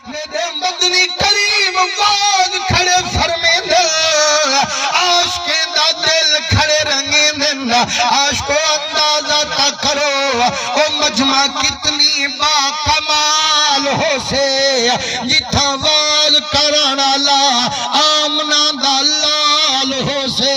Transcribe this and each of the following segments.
میرے مدنی کریم باز کھڑے فرمین عاشقیں دا دل کھڑے رنگین عاشقو اندازہ تا کرو او مجمع کتنی با کمال ہو سے جتھا واز کرانا لا آمنا دا لال ہو سے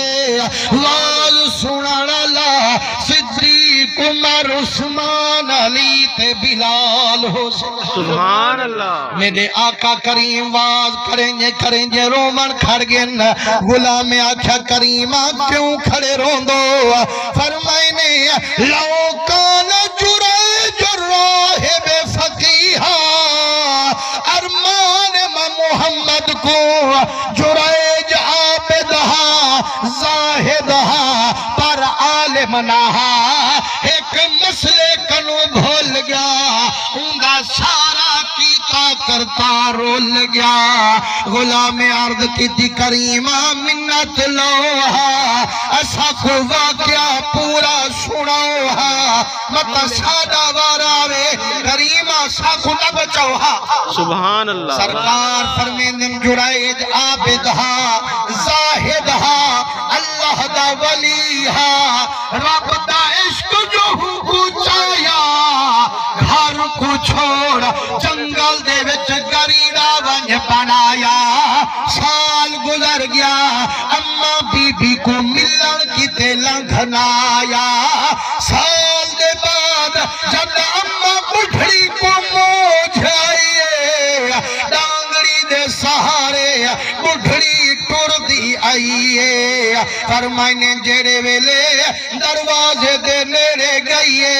واز سنانا لا صدیق عمر عثمان علی تے بلال ہو سے سبحان اللہ میرے آقا کریم واز کریں جے رومن کھڑ گن غلام آکھا کریمہ کیوں کھڑے روندو فرمائنے لو کان جریج راہب فقیہا ارمان محمد کو جریج عابدہا زاہدہا پر عالم نہا ایک مسئلے کنو بھول گیا اندہ سارا کیتا کرتا رول گیا غلام عرض کی تھی کریمہ منت لوہا ایسا کو واقعہ پورا سناوہا مطا سادہ واراوے کریمہ سا کو نہ بچاوہا سبحان اللہ سرکار فرمیندن جرائج عابدہا زاہدہا اللہ دا ولیہا رب دا عشق جو پوچھایا گھر کو چھوڑ جنگل دے وچ گریڑا ونج بنایا سال گزر گیا اماں بی بی کو ملن کی تے لنگھنایا سال دے بعد جب اماں بڑھڑی کو موجھائیے ڈانگڑی دے سہارے بڑھڑی ٹر دی آئیے فرمائنے جیرے ویلے دروازے دے نیرے گئیے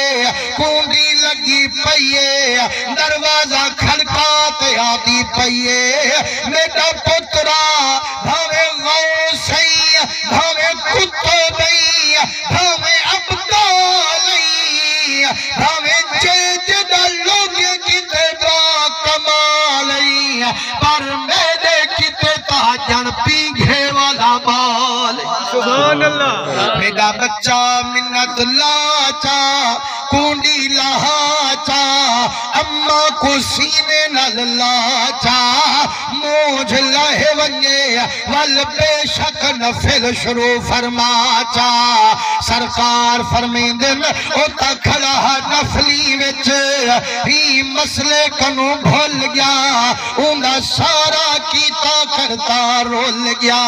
کونڈی لگی پئیے دروازہ کھڑکاتے آتی پئیے میٹا پترا بھاوے غوثی بھاوے کتو بئی بھاوے عبدالی بھاوے جیجدہ لوگے کتے با کمالی پر میرے کتے تاجن پیگھے والا بال سبحان اللہ میرا بچہ منت لاچا کونڈی لہاچا اماں کو سینے نل لاچا موجھ لہے ونگے وال بے شک نفل شروع فرماچا سرکار فرمیندن اوتا کھڑا نفلی وچ ہی مسئلے کنو بھول گیا اندہ سارا کیتا کرتا رول گیا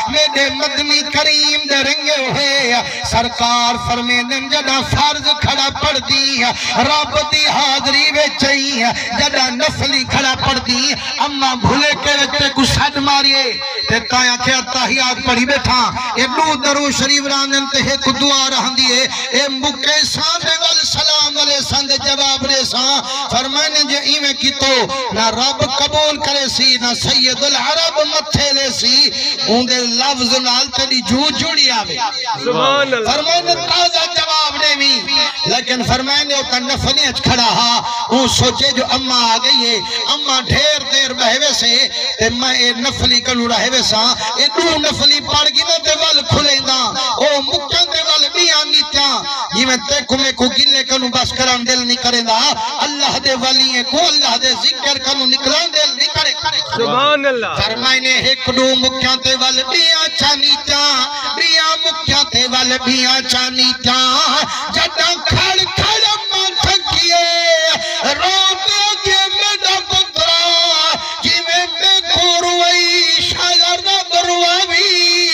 میرے مدنی کریم دے رنگے ہوئے سرکار فرمیندن جڑا فرض کھڑا پڑھ دی رب دی حاضری وچئی جڑا نفلی کھڑا پڑھ دی اما بھولے کے رکھتے کو سٹ ماریے تے تایا کہ اتحیات پڑھی بیٹھا اے دو درو شریف رانن تے ایک دعا رہن دیئے اے مکے ساندے والسلام والے ساندے جواب رے ساں فرمائنے جے ایمیں کی تو نہ رب قبول کرے سی نہ سید العرب متھے لے سی اندے لفظ نال تیری جو جڑی آوے سبحان اللہ فرمائنے تازہ جواب دے بھی لیکن فرمائنے اوکا نفلی اچ کھڑا ہا اون سوچے جو اممہ آگئی ہے اممہ ڈھیر دیر بہوے سے تے میں اے نفلی کنو رہے ویسا اے دو نفلی پڑ گی نا دے وال کھلے دا او مکن دے وال بیان نیتیا یہ میں تے کمیں کو گلے کنو بس کران دل نہیں کرے دا اللہ دے ولی کو اللہ دے ذکر کنو نکلان دل نہیں کرے سبحان اللہ فرمائنے ایک دو مکیاں تے وال بیان چانیتیا بیان مکیاں تے وال بیان چانیتیا جدہ کھڑ کھڑ اممہ تھکیے روتے کے میڈا پترا جی میں بے کو روئی شالا رب رواوی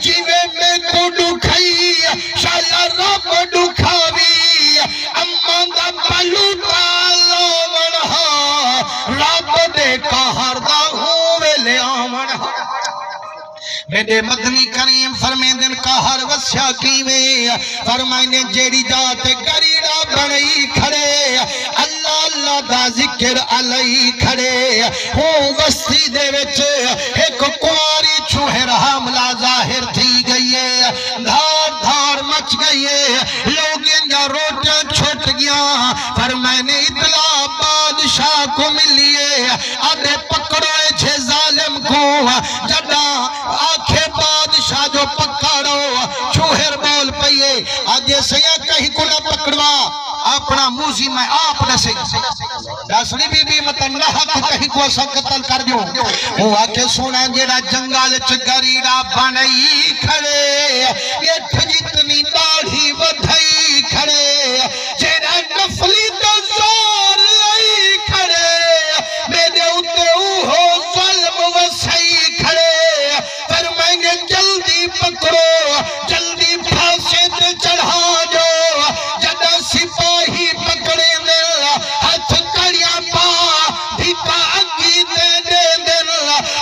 جی میں کو ڈکھائی شالا رب ڈکھاوی اممہ دا بلوٹا لومنہا رب دے کہر دا ہوئے لے آمنہا میرے مدنی کریم فرمیندن کا ہر وسیع کیوے فرمائنے جیڑی جات گریڑا بڑی کھڑے اللہ اللہ دا ذکر علی کھڑے ہوں وستی دے وچ ایک کواری چھوہر حاملہ ظاہر تھی گئی ہے دھار دھار مچ گئی ہے لوگیں جا روٹیں چھوٹ گیا فرمائنے اطلاع بادشاہ کو ملیے آدھے پکڑوئے چھے ظالم کو جڑا آنکھیں بادشاہ جو پکڑو چھوہر بول پئیے آجے سیا کہیں کو نہ پکڑوا اپنا موزی میں آپ نسے دسنی بی بی مطلب نحق کہیں کو سا قتل کر دیوں وہ آکے سونا جیڑا جنگال چگریڑا بنائی کھڑے یہ جتنی داڑھی بدھائی کھڑے جیڑا نفلی دزار لائی کھڑے میرے اتے ہو ظلم وسائی کھڑے فرمائیں جلدی پکڑو جلدی پھانسے تے چڑھا جو جدہ سپاہی پکڑے دل ہاتھ کڑیاں پا دھکا اگی دے دل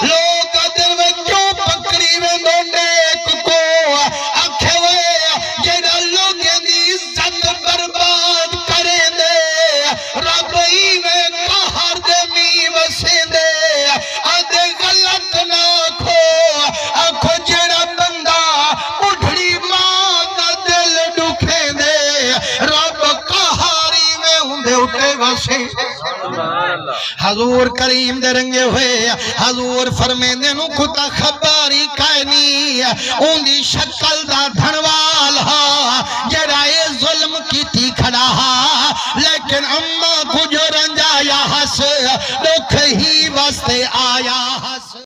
لوگ دل میں کیوں پکڑی میں دو نیک کو آکھے وے جیڑا لوگیں دی عزت برباد کرے دے رب ہی میں قہر دے می وسے دے آدھے غلط نہ کھو آکھو جیڑا بندہ اٹھڑی ماں دا دل ڈکھے دے رب قہاری میں ہندے اٹھے وسے حضور کریم دے رنگے ہوئے حضور فرمیندے نو کتا خباری کائنی ان دی شکل دا دھنوال ہا جرائے ظلم کی تھی کھڑا ہا لیکن اما کو جو رنجایا ہس دکھ ہی واسطے آیا ہس